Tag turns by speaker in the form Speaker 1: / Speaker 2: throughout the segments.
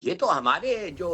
Speaker 1: یہ تو ہمارے جو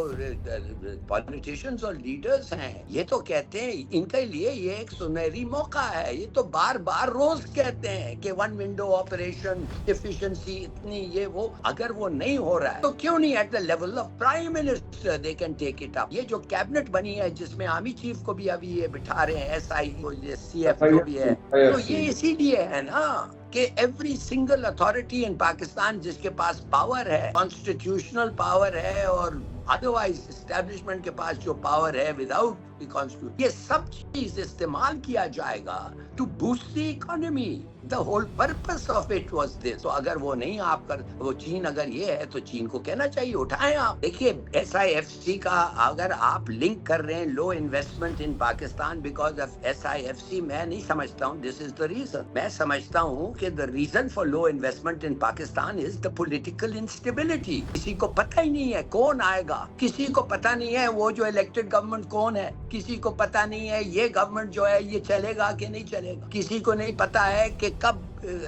Speaker 1: پالیٹیشنز اور لیڈرز ہیں یہ تو کہتے ہیں ان کے لیے یہ ایک سنہری موقع ہے. یہ تو بار بار روز کہتے ہیں کہ ون ونڈو آپریشن ایفیشنسی اتنی یہ وہ. اگر وہ نہیں ہو رہا ہے تو کیوں نہیں at the level of prime minister they can take it up. یہ جو کیبنٹ بنی ہے جس میں آرمی چیف کو بھی ابھی یہ بٹھا رہے ہیں, ایس آئی سی ایف جو بھی ہے, تو یہ اسی لیے ہے نا کہ every single authority in Pakistan جس کے پاس پاور ہے, کانسٹیٹیوشنل پاور ہے, اور ادروائز اسٹیبلشمنٹ کے پاس جو پاور ہے وداؤٹ دی کانسٹیٹیوشن, یہ سب چیز استعمال کیا جائے گا to boost the economy. The whole purpose of it was this. تو اگر وہ نہیں آپ کر, وہ چین اگر یہ ہے تو چین کو کہنا چاہیے اٹھائیں آپ. دیکھیے ایس آئی ایف سی کا اگر آپ لنک کر رہے ہیں low investment in Pakistan because of S I F C, میں نہیں سمجھتا ہوں دس از دا ریزن. میں سمجھتا ہوں کہ the reason for low investment in Pakistan is the political instability. کسی کو پتہ ہی نہیں ہے کون آئے گا, کسی کو پتہ نہیں ہے وہ جو الیکٹڈ گورنمنٹ کون ہے, کسی کو پتہ نہیں ہے یہ گورنمنٹ جو ہے یہ چلے گا کہ نہیں چلے گا, کسی کو نہیں پتہ ہے کہ کب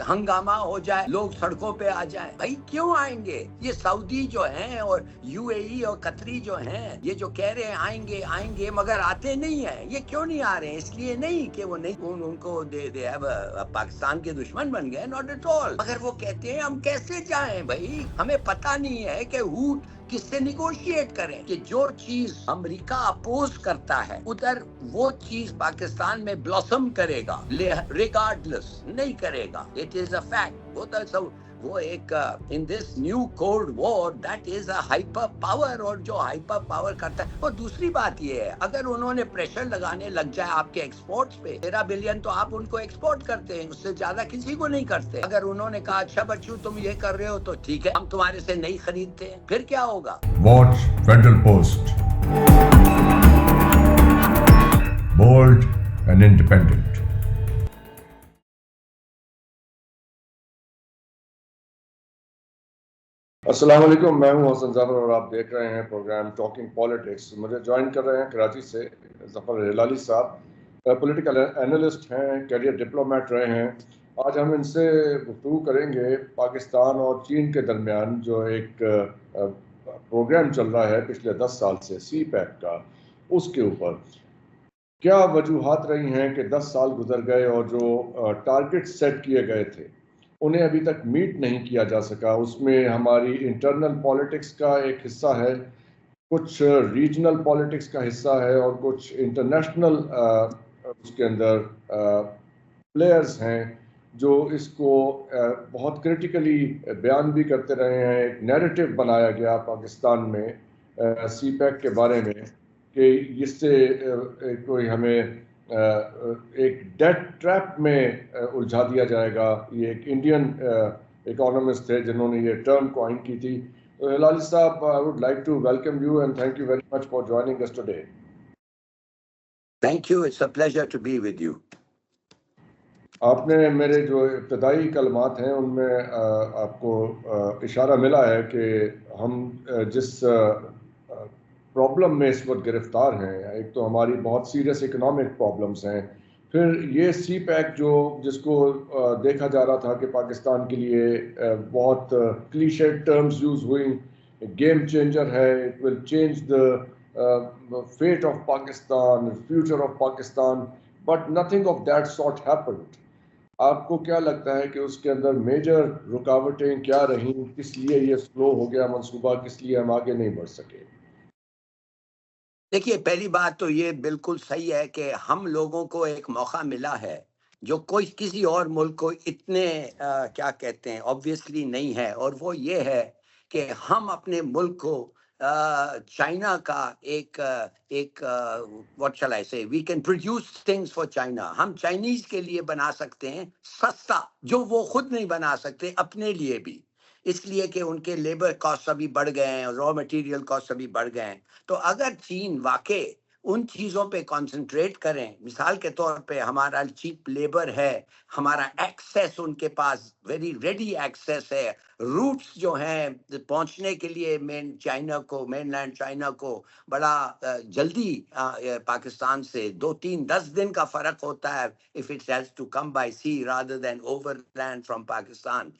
Speaker 1: ہنگامہ ہو جائے, لوگ سڑکوں پہ آ جائیں. بھائی کیوں آئیں گے یہ سعودی جو ہیں اور یو اے ای اور قطری جو ہیں, یہ جو کہہ رہے ہیں آئیں گے مگر آتے نہیں ہیں. یہ کیوں نہیں آ رہے ہیں؟ اس لیے نہیں کہ وہ نہیں, ان کو پاکستان کے دشمن بن گئے, ناٹ ایٹ آل. مگر وہ کہتے ہیں ہم کیسے جائیں بھائی, ہمیں پتہ نہیں ہے کہ کس سے نیگوشیٹ کریں, کہ جو چیز امریکہ اپوز کرتا ہے ادھر وہ چیز پاکستان میں بلاسم کرے گا, ریگارڈلس نہیں کرے گا. It is a fact. وہ ایک in this new cold war that is a hyper power, اور جو ہائپر پاور کرتا ہے. اور دوسری بات یہ ہے, اگر انہوں نے پریشر لگانے لگ جائے آپ کے ایکسپورٹس پہ, 13 بلین تو آپ ان کو ایکسپورٹ کرتے ہیں, اس سے زیادہ کسی کو نہیں کرتے. اگر انہوں نے کہا اچھا بچو تم یہ کر رہے ہو تو ٹھیک ہے, ہم تمہارے سے نہیں خریدتے ہیں, پھر کیا ہوگا؟
Speaker 2: Watch federal post, bold and independent.
Speaker 3: السلام علیکم, میں ہوں حسن ظفر اور آپ دیکھ رہے ہیں پروگرام ٹاکنگ پالیٹکس. مجھے جوائن کر رہے ہیں کراچی سے ظفر ہلالی صاحب, پولیٹیکل اینالسٹ ہیں, کیریئر ڈپلومیٹ رہے ہیں. آج ہم ان سے گفتگو کریں گے پاکستان اور چین کے درمیان جو ایک پروگرام چل رہا ہے پچھلے 10 سال سے, سی پیک کا, اس کے اوپر کیا وجوہات رہی ہیں کہ 10 سال گزر گئے اور جو ٹارگٹ سیٹ کیے گئے تھے انہیں ابھی تک میٹ نہیں کیا جا سکا. اس میں ہماری انٹرنل پالیٹکس کا ایک حصہ ہے, کچھ ریجنل پالیٹکس کا حصہ ہے, اور کچھ انٹرنیشنل اس کے اندر پلیئرز ہیں جو اس کو بہت کرٹیکلی بیان بھی کرتے رہے ہیں. ایک نیریٹو بنایا گیا پاکستان میں سی پیک کے بارے میں کہ اس سے کوئی ہمیں ایک ڈیٹ ٹریپ میں الجھا دیا جائے گا. یہ ایک انڈین اکانومسٹ تھے جنہوں نے یہ ٹرم کوائن کی تھی. ہلالی صاحب, I would like to welcome you and thank you very much for joining us today.
Speaker 1: Thank you, it's a pleasure to be with you.
Speaker 3: آپ نے میرے جو ابتدائی کلمات ہیں ان میں آپ کو اشارہ ملا ہے کہ ہم جس پرابلم میں اس وقت گرفتار ہیں, ایک تو ہماری بہت سیریس اکنامک پرابلمس ہیں, پھر یہ سی پیک جو جس کو دیکھا جا رہا تھا کہ پاکستان کے لیے بہت کلیشیڈ ٹرمز یوز ہوئی, گیم چینجر ہے, it will change the fate of Pakistan, future of Pakistan, but nothing of that sort happened. آپ کو کیا لگتا ہے کہ اس کے اندر میجر رکاوٹیں کیا رہیں, کس لیے یہ سلو ہو گیا منصوبہ, کس لیے ہم آگے نہیں بڑھ سکے؟
Speaker 1: دیکھیے پہلی بات تو یہ بالکل صحیح ہے کہ ہم لوگوں کو ایک موقع ملا ہے جو کوئی کسی اور ملک کو اتنے کیا کہتے ہیں obviously نہیں ہے, اور وہ یہ ہے کہ ہم اپنے ملک کو چائنا کا ایک what shall I say, we can produce things for China. ہم چائنیز کے لیے بنا سکتے ہیں سستا جو وہ خود نہیں بنا سکتے اپنے لیے بھی, اس لیے کہ ان کے لیبر کاسٹ ابھی بڑھ گئے ہیں, را مٹیریل کاسٹ ابھی بڑھ گئے ہیں. تو اگر چین واقع ان چیزوں پہ کانسنٹریٹ کریں, مثال کے طور پہ ہمارا چیپ لیبر ہے, ہمارا ایکسیس ان کے پاس ویری ریڈی ایکسیس ہے, روٹس جو ہیں پہنچنے کے لیے مین لینڈ چائنا کو بڑا جلدی پاکستان سے 2-3-10 دن کا فرق ہوتا ہے if it has to come by sea rather than overland from Pakistan.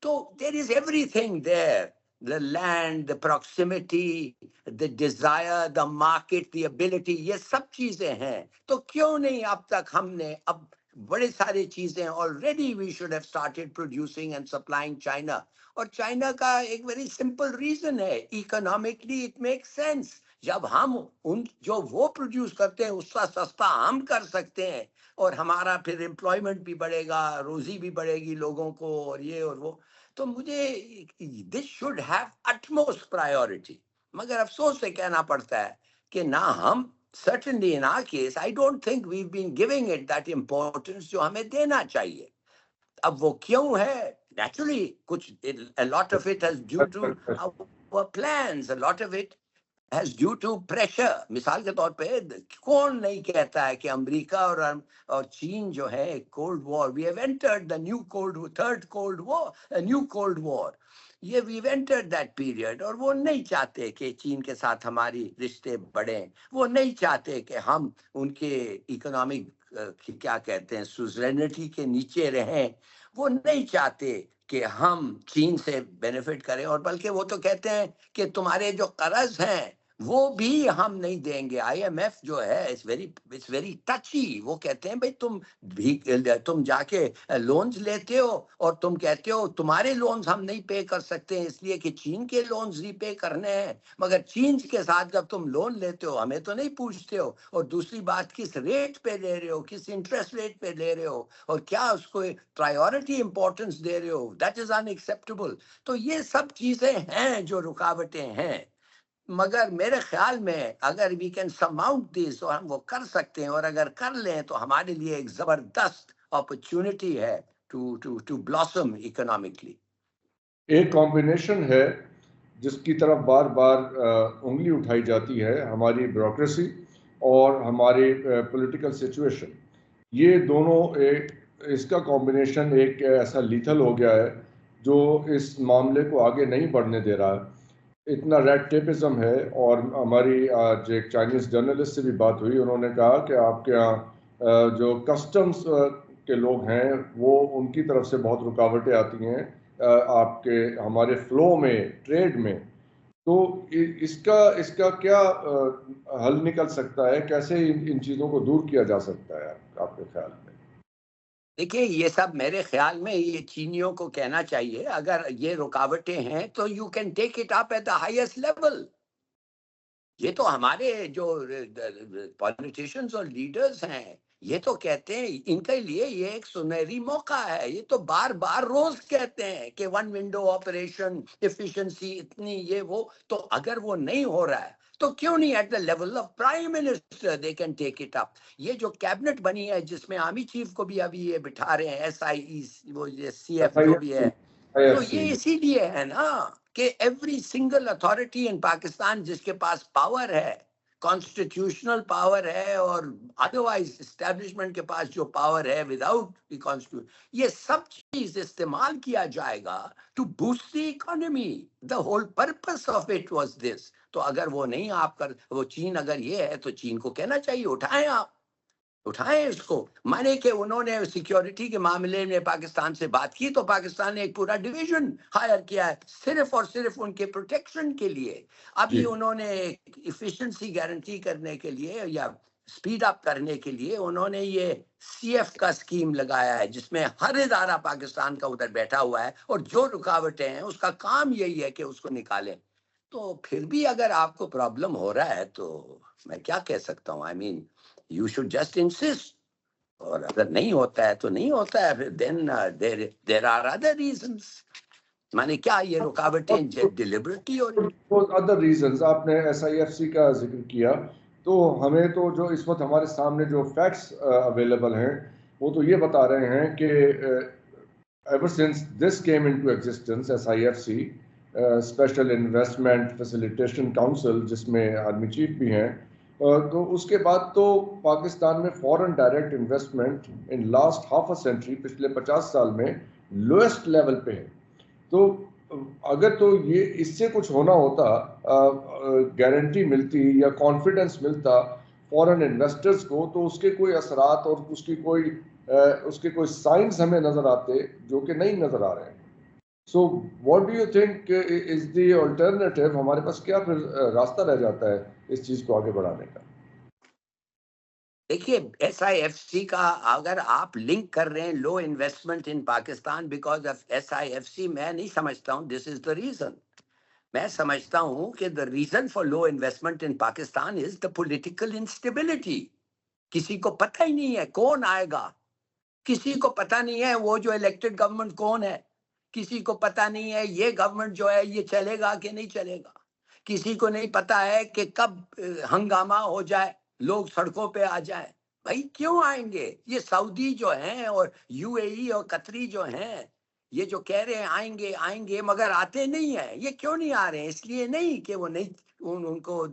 Speaker 1: تو there is everything there the land, the proximity, the desire, the market, the ability, یہ سب چیزیں ہیں. تو کیوں نہیں اب تک ہم نے اب بڑے سارے چیزیں already we should have started producing and supplying China. اور چائنا کا ایک ویری سمپل ریزن ہے, economically it makes sense. جب ہم ان جو وہ پروڈیوس کرتے ہیں اس کا سستا ہم کر سکتے ہیں, اور ہمارا پھر امپلائمنٹ بھی بڑھے گا, روزی بھی بڑھے گی لوگوں کو, اور یہ اور وہ. تو مجھے this should have utmost priority. مگر افسوس سے کہنا پڑتا ہے کہ نہ ہم certainly in our case I don't think we've been giving it that importance جو ہمیں دینا چاہیے. اب وہ کیوں ہے؟ Naturally کچھ a lot of it is due to our plans, a lot of it has due to pressure. مثال کے طور پہ کون نہیں کہتا ہے کہ امریکہ اور چین جو ہے cold war, we have entered the new third cold war, a new cold war. یہ we've entered that period, اور وہ نہیں چاہتے کہ چین کے ساتھ ہماری رشتے بڑھیں, وہ نہیں چاہتے کہ ہم ان کے اکنامک کیا کہتے ہیں سوزرینٹی کے نیچے رہیں, وہ نہیں چاہتے کہ ہم چین سے بینیفٹ کریں, اور بلکہ وہ تو کہتے ہیں کہ تمہارے جو قرض ہیں وہ بھی ہم نہیں دیں گے. آئی ایم ایف جو ہے it's very touchy. وہ کہتے ہیں بھائی تم جا کے لونز لیتے ہو اور تم کہتے ہو تمہارے لونز ہم نہیں پے کر سکتے اس لیے کہ چین کے لونز ری پے کرنے ہیں, مگر چین کے ساتھ جب تم لون لیتے ہو ہمیں تو نہیں پوچھتے ہو, اور دوسری بات کس ریٹ پہ لے رہے ہو, کس انٹرسٹ ریٹ پہ لے رہے ہو, اور کیا اس کو پرائیورٹی امپورٹنس دے رہے ہو. That is in acceptable. تو یہ سب چیزیں ہیں جو رکاوٹیں ہیں, مگر میرے خیال میں اگر وی کین سماؤنٹ دس, اور ہم وہ کر سکتے ہیں, اور اگر کر لیں تو ہمارے لیے ایک زبردست اپرچونٹی ہے ٹو بلاسم اکنامکلی.
Speaker 3: ایک کمبینیشن ہے جس کی طرف بار بار انگلی اٹھائی جاتی ہے, ہماری بیوروکریسی اور ہماری پولیٹیکل سچویشن. یہ دونوں اس کا کمبینیشن ایک ایسا لیتھل ہو گیا ہے جو اس معاملے کو آگے نہیں بڑھنے دے رہا. اتنا ریڈ ٹیپزم ہے. اور ہماری آج ایک چائنیز جرنلسٹ سے بھی بات ہوئی, انہوں نے کہا کہ آپ کے یہاں جو کسٹمز کے لوگ ہیں وہ ان کی طرف سے بہت رکاوٹیں آتی ہیں آپ کے ہمارے فلو میں, ٹریڈ میں. تو اس کا کیا حل نکل سکتا ہے, کیسے ان چیزوں کو دور کیا جا سکتا ہے آپ کے خیال میں؟
Speaker 1: دیکھیے یہ سب میرے خیال میں یہ چینیوں کو کہنا چاہیے, اگر یہ رکاوٹیں ہیں تو you can take it up at the highest level. یہ تو ہمارے جو پالیٹیشینز اور لیڈرز ہیں یہ تو کہتے ہیں ان کے لیے یہ ایک سنہری موقع ہے. یہ تو بار بار روز کہتے ہیں کہ ون ونڈو آپریشن, ایفیشنسی اتنی, یہ وہ. تو اگر وہ نہیں ہو رہا ہے تو کیوں نہیں at the level of prime minister they can take it up. یہ جو کیبنٹ بنی ہے جس میں آرمی چیف کو بھی ابھی یہ بٹھا رہے ہیں, ایس آئی ای وہ سی ایف جو بھی ہے, تو یہ اسی لیے ہے نا کہ every single authority in Pakistan جس کے پاس پاور ہے, کانسٹیٹیوشنل پاور ہے, اور ادروائز اسٹیبلشمنٹ کے پاس جو پاور ہے وداؤٹ دی کانسٹیٹیوشن, یہ سب چیز استعمال کیا جائے گا to boost the economy. The whole purpose of it was this. تو اگر وہ نہیں آپ کر, وہ چین اگر یہ ہے تو چین کو کہنا چاہیے اٹھائیں, آپ اٹھائیں اس کو. مانے کہ انہوں نے سیکیورٹی کے معاملے میں پاکستان سے بات کی تو پاکستان نے ایک پورا ڈویژن ہائر کیا ہے صرف اور صرف ان کے پروٹیکشن کے لیے. ابھی انہوں نے ایفیشنسی گارنٹی کرنے کے لیے یا سپیڈ اپ کرنے کے لیے انہوں نے یہ سی ایف کا اسکیم لگایا ہے جس میں ہر ادارہ پاکستان کا ادھر بیٹھا ہوا ہے, اور جو رکاوٹیں ہیں اس کا کام یہی ہے کہ اس کو نکالیں. تو پھر بھی اگر آپ کو پرابلم ہو رہا ہے تو میں کیا کہہ سکتا ہوں, آئی مین you should just insist. اور اگر نہیں ہوتا ہے تو نہیں ہوتا ہے, then there are other reasons. مانے کیا یہ رکاوٹیں ڈیلیبریٹلی ہو رہی ہیں؟
Speaker 3: ادر ریزنز آپ نے ایس آئی ایف سی کا ذکر کیا, تو ہمیں تو جو اس وقت ہمارے سامنے جو فیکٹس اویلیبل ہیں وہ تو یہ بتا رہے ہیں کہ ever since this came into existence S I F C, special investment facilitation council جس میں آرمی چیف بھی ہیں, تو اس کے بعد تو پاکستان میں foreign direct investment in last half a century, پچھلے 50 سال میں لوئسٹ لیول پہ ہے. تو اگر تو یہ اس سے کچھ ہونا ہوتا, گارنٹی ملتی یا کانفیڈنس ملتا فورن انویسٹرز کو, تو اس کے کوئی اثرات اور اس کے کوئی سائنس ہمیں نظر آتے جو کہ نہیں نظر آ رہے ہیں. So what do you think is the alternative? ہمارے پاس کیا پھر راستہ رہ جاتا ہے اس چیز کو آگے بڑھانے کا؟
Speaker 1: دیکھیے SIFC کا اگر آپ لنک کر رہے ہیں low investment in Pakistan because of SIFC، میں نہیں سمجھتا ہوں دس از دا ریزن. میں سمجھتا ہوں کہ the reason for low investment in Pakistan is the political instability. کسی کو پتہ ہی نہیں ہے کون آئے گا، کسی کو پتہ نہیں ہے وہ جو الیکٹڈ گورنمنٹ کون ہے، کسی کو پتہ نہیں ہے یہ گورنمنٹ جو ہے یہ چلے گا کہ نہیں چلے گا، کسی کو نہیں پتہ ہے کہ کب ہنگامہ ہو جائے، لوگ سڑکوں پہ آ جائیں. بھائی کیوں آئیں گے؟ یہ سعودی جو ہیں اور UAE اور قطری جو ہیں، یہ جو کہہ رہے ہیں آئیں گے مگر آتے نہیں ہیں. یہ کیوں نہیں آ رہے ہیں؟ اس لیے نہیں کہ وہ نہیں ان کو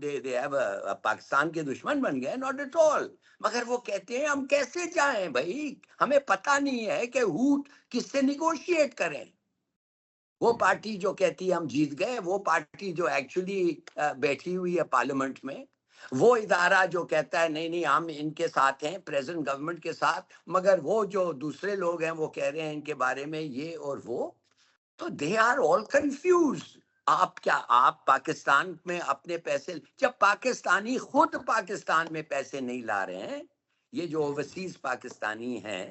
Speaker 1: پاکستان کے دشمن بن گئے، ناٹ ایٹ آل. مگر وہ کہتے ہیں ہم کیسے جائیں بھائی، ہمیں پتہ نہیں ہے کہ ہوٹ کس سے نیگوشیٹ کریں. وہ پارٹی جو کہتی ہے ہم جیت گئے، وہ پارٹی جو ایکچولی بیٹھی ہوئی ہے پارلیمنٹ میں، وہ ادارہ جو کہتا ہے نہیں ہم ان کے ساتھ ہیں پریزنٹ گورنمنٹ کے ساتھ، مگر وہ جو دوسرے لوگ ہیں وہ کہہ رہے ہیں ان کے بارے میں یہ اور وہ. تو دے آر آل کنفیوزڈ. آپ پاکستان میں اپنے پیسے، جب پاکستانی خود پاکستان میں پیسے نہیں لا رہے ہیں، یہ جو اوورسیز پاکستانی ہیں،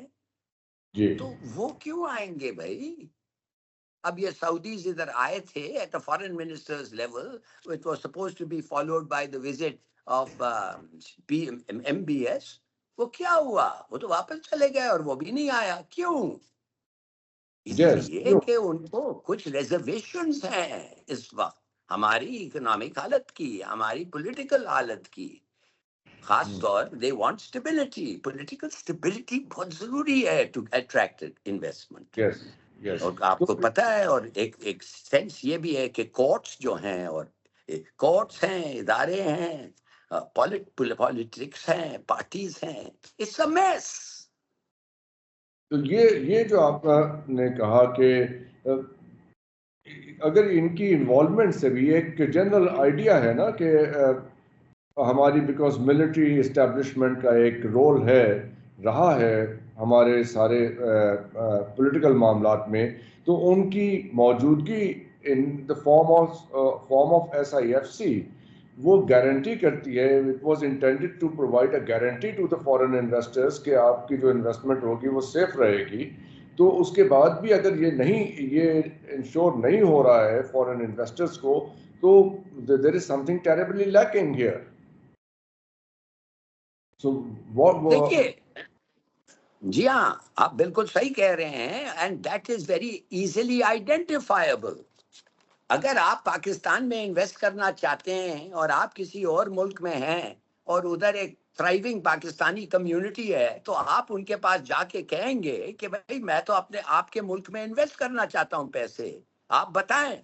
Speaker 3: جی
Speaker 1: تو وہ کیوں آئیں گے بھائی؟ اب یہ سعودیز ادھر آئے تھے at a foreign ministers level, it was supposed to be followed by the visit of MBS. وہ کیا ہوا؟ وہ تو واپس چلے گئے اور وہ بھی نہیں آیا. کیوں؟ اس
Speaker 3: یس
Speaker 1: لیے کہ ان کو کچھ ریزرویشنز ہیں اس وقت ہماری اکنامک حالت کی، ہماری پولیٹیکل حالت کی. خاص طور they want stability. Political stability بہت ضروری ہے ٹو اٹریکٹ انویسٹمنٹ.
Speaker 3: یس یس.
Speaker 1: اور آپ کو پتہ ہے، اور ایک سینس یہ بھی ہے کہ کورٹس جو ہیں، اور کورٹس ہیں، ادارے ہیں، پالیٹکس ہیں، پارٹیز ہیں، اٹس اے میس.
Speaker 3: تو یہ جو آپ نے کہا کہ اگر ان کی انوالومنٹ سے بھی ایک جنرل آئیڈیا ہے نا کہ ہماری بیکاز ملٹری اسٹیبلشمنٹ کا ایک رول ہے، رہا ہے ہمارے سارے پولیٹیکل معاملات میں، تو ان کی موجودگی in the form of SIFC وہ گارنٹی کرتی ہے. It was intended to provide a guarantee to the foreign investors کہ آپ کی جو انویسٹمنٹ ہوگی وہ سیف رہے گی. تو اس کے بعد بھی اگر یہ انشور نہیں ہو رہا ہے فارن انویسٹرز کو، تو there is something terribly lacking here. So what
Speaker 1: دیکھیے جی ہاں، آپ بالکل صحیح کہہ رہے ہیں، and that is very easily identifiable. اگر آپ پاکستان میں انویسٹ کرنا چاہتے ہیں اور آپ کسی اور ملک میں ہیں اور ادھر ایک تھرائیونگ پاکستانی کمیونٹی ہے، تو آپ ان کے پاس جا کے کہیں گے کہ بھائی میں تو آپ کے ملک میں انویسٹ کرنا چاہتا ہوں پیسے، آپ بتائیں.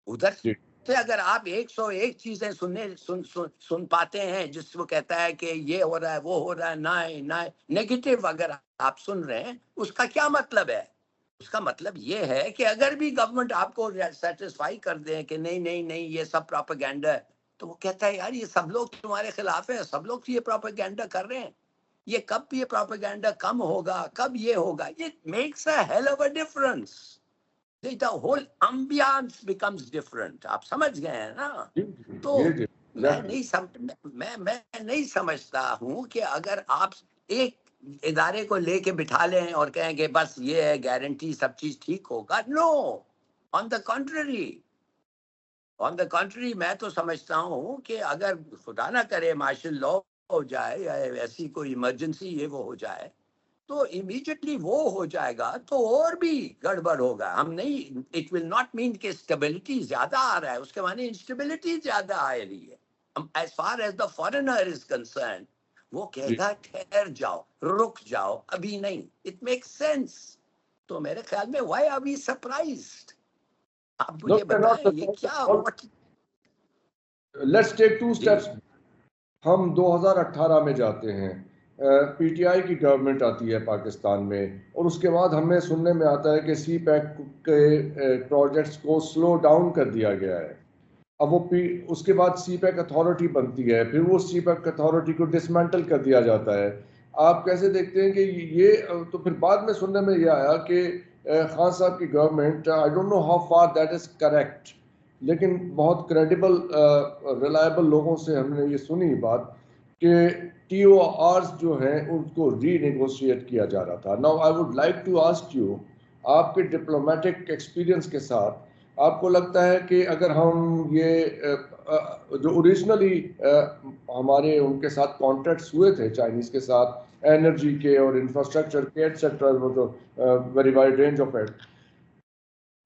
Speaker 1: ادھر
Speaker 3: جی
Speaker 1: سے اگر آپ 101 چیزیں سن پاتے ہیں جس کو کہتا ہے کہ یہ ہو رہا ہے وہ ہو رہا ہے، نہ نیگیٹو اگر آپ سن رہے ہیں، اس کا کیا مطلب ہے؟ اس کا مطلب یہ ہے کہ اگر بھی گورنمنٹ آپ کو سیٹسفائی کر دیں کہ نہیں یہ سب پروپیگنڈا ہے، تو وہ کہتا ہے یار یہ سب لوگ تمہارے خلاف ہیں، سب لوگ یہ پروپیگنڈا کر رہے ہیں، یہ کب یہ پروپیگنڈا کم ہوگا، کب یہ ہوگا. یہ makes a heel of a difference. The whole ambiance becomes different. آپ سمجھ گئے ہیں نا؟ تو میں نہیں سمجھتا ہوں کہ اگر آپ ایک ادارے کو لے کے بٹھا لیں اور کہیں کہ بس یہ ہے گارنٹی سب چیز ٹھیک ہوگا. نو، آن دا کنٹری میں تو سمجھتا ہوں کہ اگر خدا نہ کرے مارشل لا ہو جائے یا ایسی کوئی ایمرجنسی یہ وہ ہو جائے، تو امیڈیٹلی وہ ہو جائے گا تو اور بھی گڑبڑ ہوگا. ہم نہیں، اٹ ول ناٹ مین کہ اسٹیبلٹی زیادہ آ رہا ہے، اس کے معنی انسٹیبلٹی زیادہ آ رہی ہے. As far as the foreigner is concern, وہ کہے گا ٹھہر جاؤ، رک جاؤ، ابھی نہیں. It make sense. تو میرے خیال میں وائی آر وی سرپرائزڈ؟ آپ مجھے بتائیں یہ کیا.
Speaker 3: Let's take 2 steps. ہم 2018 میں جاتے ہیں، PTI کی گورنمنٹ آتی ہے پاکستان میں، اور اس کے بعد ہمیں سننے میں آتا ہے کہ CPEC کے پروجیکٹس کو سلو ڈاؤن کر دیا گیا ہے. اب وہ اس کے بعد CPEC اتھارٹی بنتی ہے، پھر وہ CPEC اتھارٹی کو ڈسمینٹل کر دیا جاتا ہے. آپ کیسے دیکھتے ہیں کہ یہ تو پھر بعد میں سننے میں یہ آیا کہ خان صاحب کی government, I don't know how far that is correct, لیکن بہت کریڈیبل ریلائبل لوگوں سے ہم نے یہ سنی بات کہ ٹی او آرز جو ہیں ان کو ری نیگوشیٹ کیا جا رہا تھا. Now I would like to ask you, آپ کے ڈپلومیٹک ایکسپیرینس کے ساتھ آپ کو لگتا ہے کہ اگر ہم یہ جو اوریجنلی ہمارے ان کے ساتھ کانٹریکٹس ہوئے تھے چائنیز کے ساتھ انرجی کے اور انفراسٹرکچر کے et cetera, very wide range of it,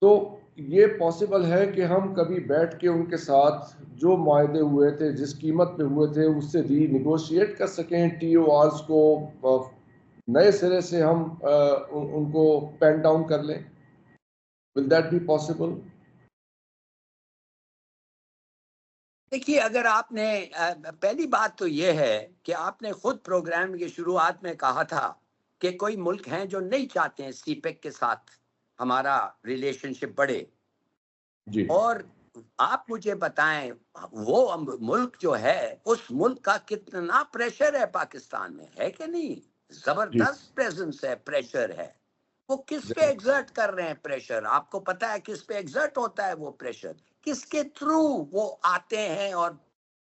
Speaker 3: تو یہ پاسبل ہے کہ ہم کبھی بیٹھ کے ان کے ساتھ جو معاہدے ہوئے تھے جس قیمت پہ ہوئے تھے اس سے ری نیگوشیٹ کر سکیں, ٹی او آرز کو نئے سرے سے ہم ان کو پین ڈاؤن کر لیں؟ Will that be possible?
Speaker 1: دیکھیے, اگر آپ نے پہلی بات تو یہ ہے کہ آپ نے خود پروگرام کی شروعات میں کہا تھا کہ کوئی ملک ہیں جو نہیں چاہتے ہیں سی پیک کے ساتھ ہمارا ریلیشن شپ بڑھے,
Speaker 3: جی,
Speaker 1: اور آپ مجھے بتائیں وہ ملک جو ہے اس ملک کا کتنا پریشر ہے پاکستان میں, ہے کہ نہیں؟
Speaker 3: جی,
Speaker 1: زبردست پریزنس ہے, پریشر ہے. وہ کس پہ ایگزرٹ کر رہے ہیں پریشر؟ آپ کو پتا ہے کس پہ ایگزرٹ ہوتا ہے وہ پریشر؟ کس کے تھرو وہ آتے ہیں اور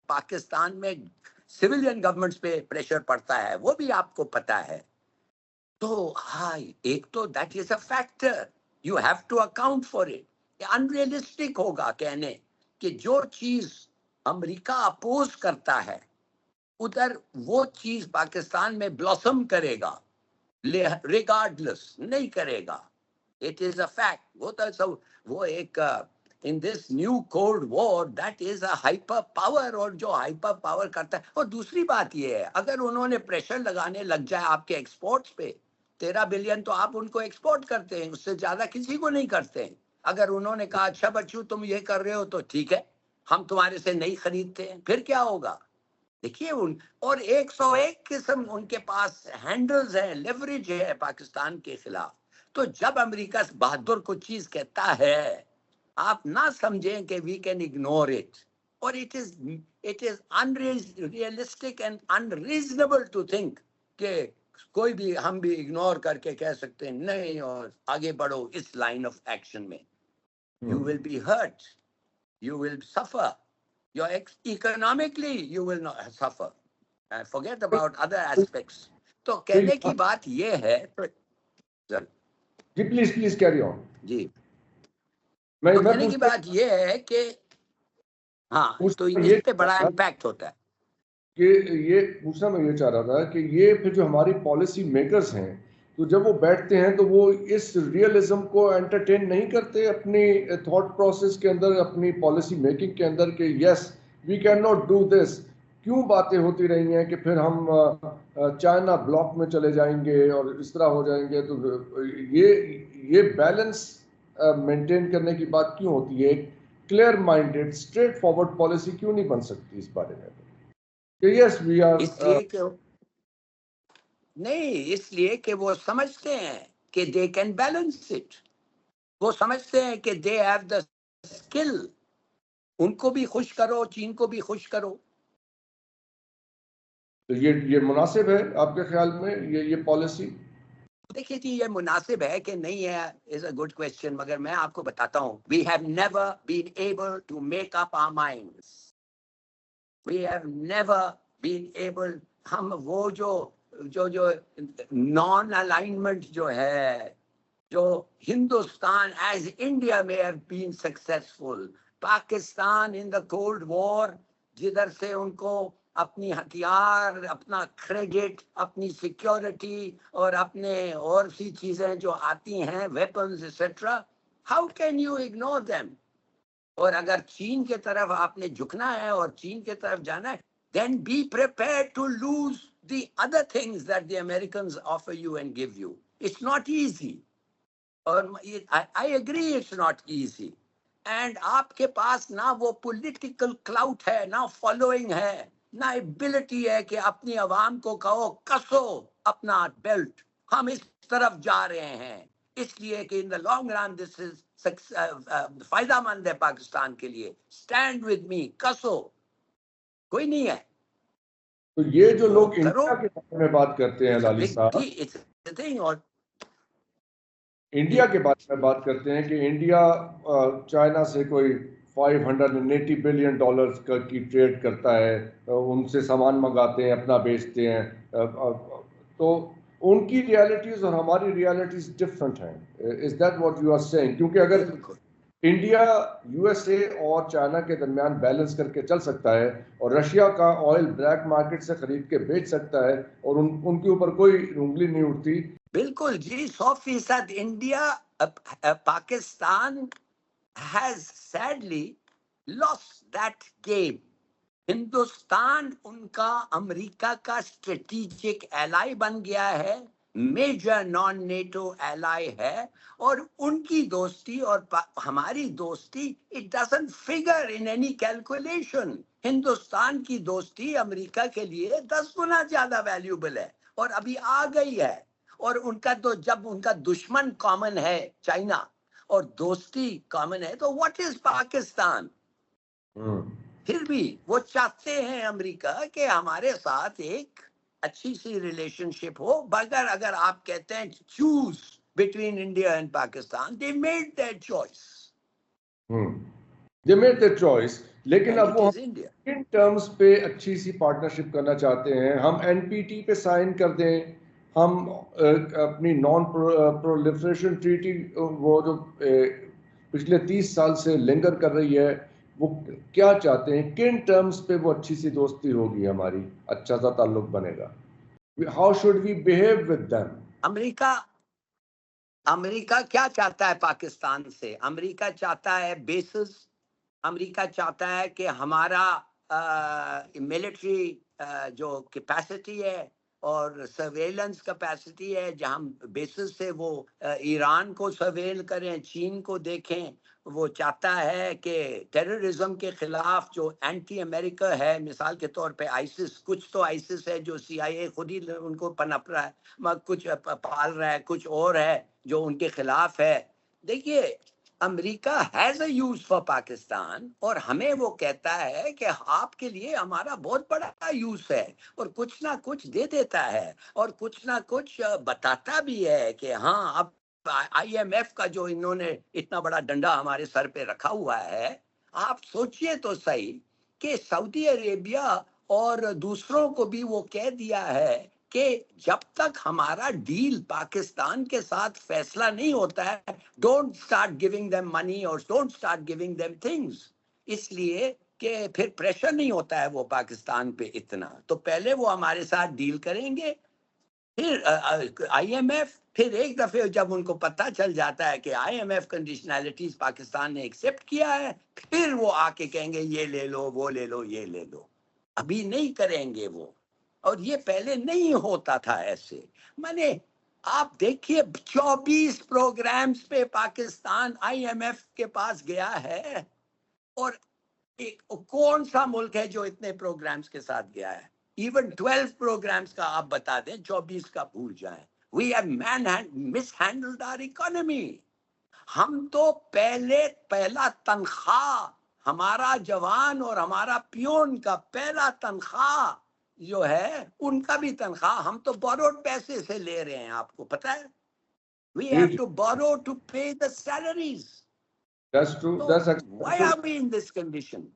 Speaker 1: پاکستان میں سویلین گورنمنٹس پہ پریشر پڑتا ہے, وہ بھی آپ کو پتا ہے. تو ایک تو that is a factor, you have to account for it. Unrealistic ہوگا کہنے کہ جو چیز امریکہ اپوز کرتا ہے ادھر وہ چیز پاکستان میں بلاسم کرے گا, ریگارڈلس نہیں کرے گا. It is a fact. وہ ایک in this new cold war that is a hyper power, اور جو ہائپر پاور کرتا ہے. اور دوسری بات یہ ہے, اگر انہوں نے پریشر لگانے لگ جائے آپ کے ایکسپورٹس پہ, 13 بلین تو آپ ان کو ایکسپورٹ کرتے ہیں, اس سے زیادہ کسی کو نہیں کرتے ہیں. اگر انہوں نے کہا اچھا بچو تم یہ کر رہے ہو تو ٹھیک ہے, ہم تمہارے سے نہیں خریدتے ہیں, پھر کیا ہوگا؟ دیکھیے اور 101 قسم ان کے پاس ہینڈلز ہیں, لیوریج ہے پاکستان کے خلاف. تو جب امریکہ بہادر کو چیز کہتا ہے, آپ نہ سمجھیں کہ وی کین اگنور اٹ. اور it is unrealistic and unreasonable to think کہ کوئی بھی ہم بھی اگنور کر کے کہہ سکتے ہیں نہیں اور آگے بڑھو اس لائن آف ایکشن میں. You will be hurt, you will suffer. Economically you will not suffer. Forget about other aspects. تو کہنے کی بات یہ ہے,
Speaker 3: جی پلیز پلیز کیری آن.
Speaker 1: جی
Speaker 3: میں
Speaker 1: تو کہنے کی بات یہ ہے کہ ہاں, تو اس پہ بڑا امپیکٹ ہوتا ہے.
Speaker 3: کہ یہ پوچھنا میں یہ چاہ رہا تھا کہ یہ پھر جو ہماری پالیسی میکرز ہیں تو جب وہ بیٹھتے ہیں تو وہ اس ریئلزم کو انٹرٹین نہیں کرتے اپنی تھاٹ پروسیس کے اندر, اپنی پالیسی میکنگ کے اندر, کہ yes we can not do this. کیوں باتیں ہوتی رہی ہیں کہ پھر ہم چائنا بلاک میں چلے جائیں گے اور اس طرح ہو جائیں گے. تو یہ بیلنس مینٹین کرنے کی بات کیوں ہوتی ہے؟ ایک clear minded straight forward policy کیوں نہیں بن سکتی اس بارے میں؟ Yes, we are.
Speaker 1: اس لیے کہ نہیں, اس لیے کہ وہ سمجھتے ہیں کہ دے کین بیلنس اٹ. وہ سمجھتے ہیں کہ دے ہیو دا اسکل. ان کو بھی خوش کرو, چین کو بھی خوش کرو.
Speaker 3: تو یہ مناسب ہے آپ کے خیال میں یہ پالیسی؟
Speaker 1: دیکھیے جی, یہ مناسب ہے کہ نہیں ہے از اے گڈ کوشچن, مگر میں آپ کو بتاتا ہوں we have never been able to make up our minds. We have never been able. ہم وہ جو نان الائنمنٹ جو ہے, جو ہندوستان ایز انڈیا میں have been successful, Pakistan in the cold war جدھر سے ان کو اپنی ہتھیار, اپنا کریڈٹ, اپنی سیکیورٹی اور اپنے اور سی چیزیں جو آتی ہیں, weapons etcetera, how can you ignore them? اور اگر چین کے طرف آپ نے جھکنا ہے اور چین کے طرف جانا ہے, then be prepared to lose the other things that the Americans offer you and give you. It's not easy. اور I agree it's not easy. And آپ کے پاس نہ وہ پولیٹیکل کلاؤٹ ہے, نہ فالوئنگ ہے, نہ ایبلٹی ہے کہ اپنی عوام کو کہو کسو اپنا بیلٹ, ہم اس طرف جا رہے ہیں. اس لیے کہ ان دا لانگ رن دس از فائدہ مند ہے پاکستان کے لیے. اسٹینڈ ود می, کسو. کوئی نہیں ہے.
Speaker 3: تو یہ جو لوگ انڈیا کے بارے میں بات کرتے ہیں لالی صاحب,
Speaker 1: اور
Speaker 3: انڈیا کے بارے میں بات کرتے ہیں کہ انڈیا چائنا سے کوئی $580 بلین کی ٹریڈ کرتا ہے، ان سے سامان منگاتے ہیں، اپنا بیچتے ہیں، تو ان کی ریالٹیز اور ہماری ریالٹیز ڈفرنٹ ہیں. Is that what you are seeing? کیونکہ اگر
Speaker 1: بالکل
Speaker 3: انڈیا یو ایس اے اور چائنا کے درمیان بیلنس کر کے چل سکتا ہے اور رشیا کا آئل بلیک مارکیٹ سے خرید کے بیچ سکتا ہے اور ان کے اوپر کوئی انگلی نہیں اٹھتی.
Speaker 1: بالکل جی 100% India Pakistan has sadly lost that game. Hindustan ان کا امریکہ کا اسٹریٹجک ایلائی بن گیا ہے، میجر نان نیٹو ایلائی ہے، اور ان کی دوستی اور ہماری دوستی it doesn't figure in any calculation. Hindustan کی دوستی امریکہ کے لیے 10 گنا زیادہ ویلیوبل ہے اور ابھی آ گئی ہے. اور ان کا تو جب ان کا دشمن کامن ہے چائنا اور دوستی کامن ہے تو واٹ از پاکستان؟ پھر بھی وہ چاہتے ہیں امریکہ کہ ہمارے ساتھ ایک اچھی سی ریلیشن شپ ہو، مگر اگر آپ کہتے ہیں choose between India and Pakistan, they made that choice
Speaker 3: they made that choice. لیکن
Speaker 1: اینڈ
Speaker 3: اب
Speaker 1: اٹ
Speaker 3: وہ
Speaker 1: از انڈیا.
Speaker 3: ان ٹرمز پہ اچھی سی پارٹنرشپ کرنا چاہتے ہیں. ہم این پی ٹی پہ سائن کر دیں، ہم اپنی نان پرولیفریشن ٹریٹی وہ جو پچھلے 30 سال سے لنگر کر رہی ہے، وہ کیا چاہتے ہیں؟ کن ٹرمز پہ وہ اچھی سی دوستی ہوگی ہماری، اچھا سا تعلق بنے گا؟ How should we behave with them?
Speaker 1: امریکہ کیا چاہتا ہے پاکستان سے؟ امریکہ چاہتا ہے بیسز، امریکہ چاہتا ہے کہ ہمارا ملٹری جو کیپیسٹی ہے اور سرویلنس کیپیسٹی ہے، جہاں بیسز سے وہ ایران کو سرویل کریں، چین کو دیکھیں. وہ چاہتا ہے کہ ٹیررزم کے خلاف جو اینٹی امریکہ ہے، مثال کے طور پہ آئیسس، کچھ تو آئیسس ہے جو سی آئی اے خود ہی ان کو پنپ رہا ہے، کچھ پال رہا ہے، کچھ اور ہے جو ان کے خلاف ہے. دیکھیے امریکہ has a use for Pakistan, اور ہمیں وہ کہتا ہے کہ آپ کے لیے ہمارا بہت بڑا یوز ہے، اور کچھ نہ کچھ دے دیتا ہے اور کچھ نہ کچھ بتاتا بھی ہے کہ ہاں اب آئی ایم ایف کا جو انہوں نے اتنا بڑا ڈنڈا ہمارے سر پہ رکھا ہوا ہے. آپ سوچئے تو صحیح کہ سعودی عربیہ اور دوسروں کو بھی وہ کہہ دیا ہے کہ جب تک ہمارا ڈیل پاکستان کے ساتھ فیصلہ نہیں ہوتا ہے، don't start giving them money اور don't start giving them things. اس لیے کہ پھر پریشر نہیں ہوتا ہے وہ پاکستان پہ اتنا، تو پہلے وہ ہمارے ساتھ ڈیل کریں گے، پھر آئی ایم ایف. پھر ایک دفعہ جب ان کو پتہ چل جاتا ہے کہ I M F conditionalities Pakistan نے ایکسیپٹ کیا ہے، پھر وہ آ کے کہیں گے یہ لے لو، وہ لے لو، یہ لے لو. ابھی نہیں کریں گے وہ، اور یہ پہلے نہیں ہوتا تھا ایسے. میں نے آپ دیکھیے 24 پروگرامز پہ پاکستان آئی ایم ایف کے پاس گیا ہے، اور ایک کون سا ملک ہے جو اتنے پروگرامز کے ساتھ گیا ہے؟ ایون 12 پروگرامز کا آپ بتا دیں، 24 کا بھول جائیں. We have mishandled our economy. ہم تو پہلا تنخواہ ہمارا جوان اور ہمارا پیون کا پہلا تنخواہ جو ہے، ان کا بھی تنخواہ ہم تو بوروڈ پیسے سے لے رہے ہیں. آپ کو پتہ ہے we have to borrow to pay the salaries.
Speaker 3: That's true.
Speaker 1: So
Speaker 3: That's
Speaker 1: why
Speaker 3: acceptable.
Speaker 1: are we in this condition?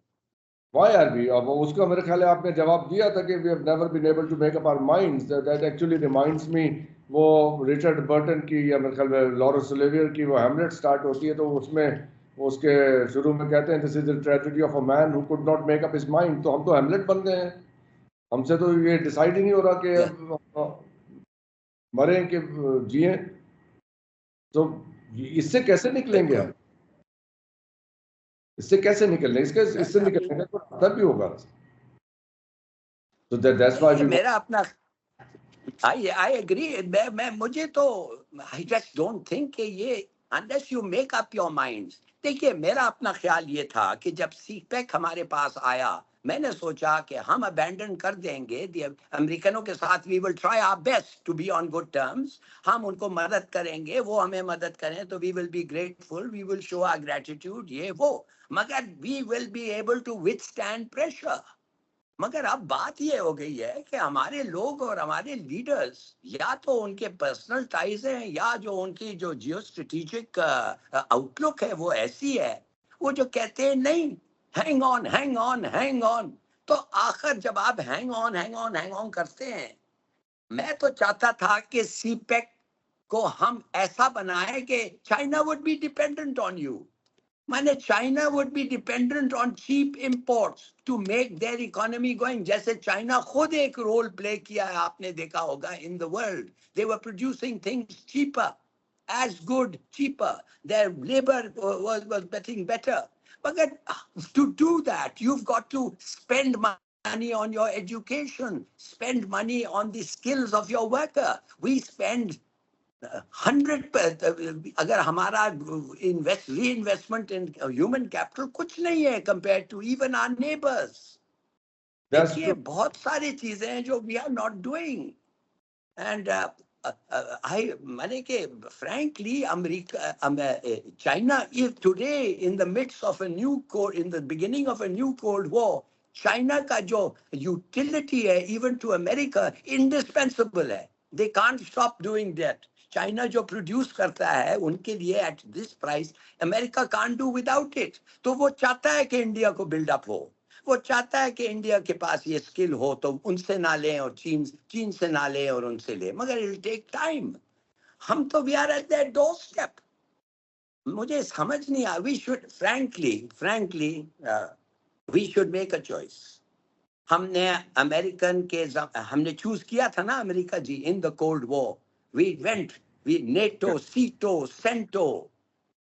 Speaker 3: Why are we? اب اس کا میرے خیال ہے آپ نے جواب دیا تھا کہ we have never been able to make up our minds. That actually reminds me وہ رچرڈ برٹن کی یا میرے خیال میں لارنس اولیویئر کی وہ ہیملیٹ سٹارٹ ہوتی ہے، تو اس میں اس کے شروع میں کہتے ہیں this is the tragedy of a man who could not make up his mind. تو ہم تو ہیملیٹ بن گئے ہیں، ہم سے تو یہ ڈیسائیڈ ہی نہیں ہو رہا کہ مریں کہ جئیں. تو اس سے کیسے نکلیں گے ہم؟ اس سے کیسے نکلنے؟ اس سے نکلنے کا کوئی راستہ بھی ہوگا. So that's why we
Speaker 1: میرا اپنا I agree. مجھے تو I just don't think کہ یہ unless you make up your minds. دیکھیے میرا اپنا خیال یہ تھا کہ جب سی پیک ہمارے پاس آیا، میں نے سوچا کہ ہم ابینڈن کر دیں گے امریکنوں کے ساتھ. we will try our best to be on good terms. ہم ان کو مدد کریں گے، وہ ہمیں مدد کریں تو we will be grateful, we will show our gratitude، یہ وہ، مگر we will be able to withstand pressure. مگر اب بات یہ ہو گئی ہے کہ ہمارے لوگ اور ہمارے لیڈرز یا تو ان کے پرسنل ٹائز ہیں یا جو ان کی جو جیو اسٹریٹجک آؤٹ لک ہے وہ ایسی ہے، وہ جو کہتے ہیں نہیں hang on hang on hang on, تو آخر جب آپ hang on hang on hang on کرتے ہیں، میں تو چاہتا تھا کہ سی پیک کو ہم ایسا بنائیں کہ China would be dependent on you, مانے China would be dependent on cheap imports to make their economy going, جیسے چائنا خود ایک رول پلے کیا ہے، آپ نے دیکھا ہوگا in the world they were producing things cheaper as good, cheaper. Their labor was getting better. But to do that, you've got to spend money on your education, spend money on the skills of your worker. We spend 100%. اگر ہمارا reinvestment in human capital کچھ نہیں ہے compared to even our neighbours.
Speaker 3: That's
Speaker 1: دیکھیے
Speaker 3: true.
Speaker 1: بہت ساری چیزیں ہیں جو we are not doing. And frankly, China is today in the midst of a new cold, in the beginning of a new Cold War. China کا جو utility ہے even to America indispensable ہے. They can't stop doing that. China جو produce کرتا ہے ان کے لیے at this price, America can't do without it. تو وہ چاہتا ہے کہ انڈیا کو build up ہو، وہ چاہتا ہے کہ انڈیا کے پاس یہ اسکل ہو تو ان سے نہ لیں اور چین سے نہ لیں اور ان سے لیں، مگر اٹ ول ٹیک ٹائم. ہم تو we are at that doorstep. مجھے سمجھ نہیں آ، we should frankly we should make a choice. ہم نے امریکن کے ہم نے چوز کیا تھا نا امریکہ جی in the cold war. We went NATO SEATO CENTO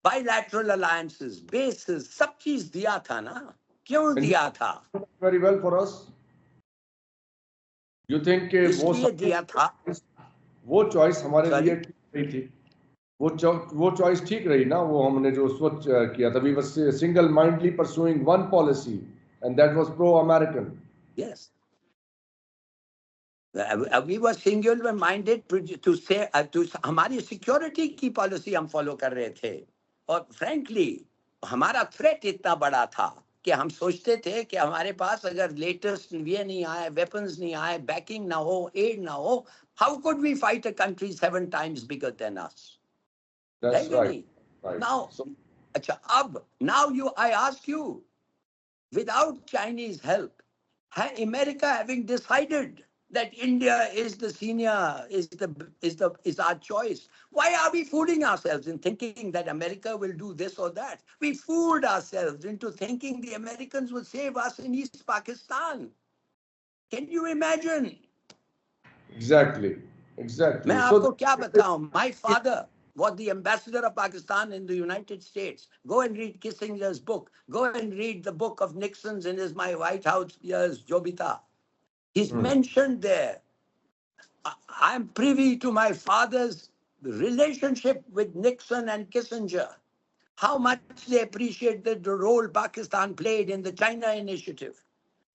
Speaker 1: bilateral alliances bases سب چیز دیا تھا نا. کیوں
Speaker 3: And
Speaker 1: دیا تھا؟
Speaker 3: very well for us. You think کہ
Speaker 1: اس لیے دیا تھا.
Speaker 3: وہ چوائس ہمارے
Speaker 1: Sorry?
Speaker 3: لیے ٹھیک رہی تھی، وہ چوائس ٹھیک رہی نا، وہ ہم نے جو اس وقت کیا تھا. We were single mindedly pursuing one policy and that was pro-American.
Speaker 1: Yes. We were singular minded to say ہماری سیکورٹی کی پالیسی ہم فالو کر رہے تھے. اور فرینکلی ہمارا تھریٹ اتنا بڑا تھا کہ ہم سوچتے تھے کہ ہمارے پاس اگر لیٹسٹ یہ نہیں آئے، ویپنز نہیں آئے، بیکنگ نہ ہو، ایڈ نہ ہو، how could we fight a country 7 times bigger than us.
Speaker 3: That's right.
Speaker 1: Now,
Speaker 3: So,
Speaker 1: اچھا اب now I ask you, without Chinese help, America having decided that India is the senior, is our choice, why are we fooling ourselves in thinking that America will do this or that? We fooled ourselves into thinking the Americans will save us in East Pakistan. Can you imagine?
Speaker 3: exactly.
Speaker 1: میں آپ کو کیا بتاؤں. My father was the ambassador of Pakistan in the United States. Go and read Kissinger's book. Go and read the book of Nixon's in his My White House years, جو بھی تھا. He's mentioned there. I'm privy to my father's relationship with Nixon and Kissinger. How much they appreciated the role Pakistan played in the China initiative.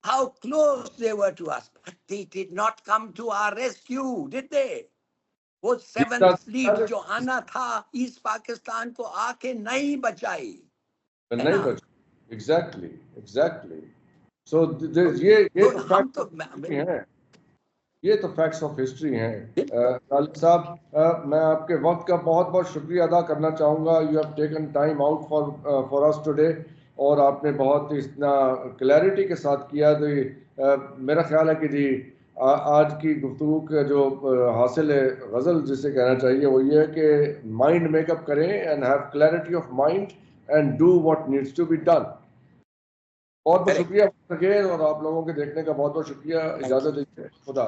Speaker 1: How close they were to us. But they did not come to our rescue, did they? وہ 7th fleet جو آنا تھا asset Pakistan کو آ کے نہیں بچائی.
Speaker 3: نہیں بچ exactly. سو یہ تو فیکٹس آف ہسٹری ہیں. غالب صاحب میں آپ کے وقت کا بہت بہت شکریہ ادا کرنا چاہوں گا. You have taken time out for us today, اور آپ نے بہت اتنا کلیئرٹی کے ساتھ کیا. تو میرا خیال ہے کہ جی آج کی گفتگو کا جو حاصل ہے غزل جسے کہنا چاہیے وہ یہ ہے کہ مائنڈ میک اپ کریں and have clarity of mind and do what needs to be done. بہت بہت شکریہ اور آپ لوگوں کے دیکھنے کا بہت بہت شکریہ. اجازت دیجیے. خدا.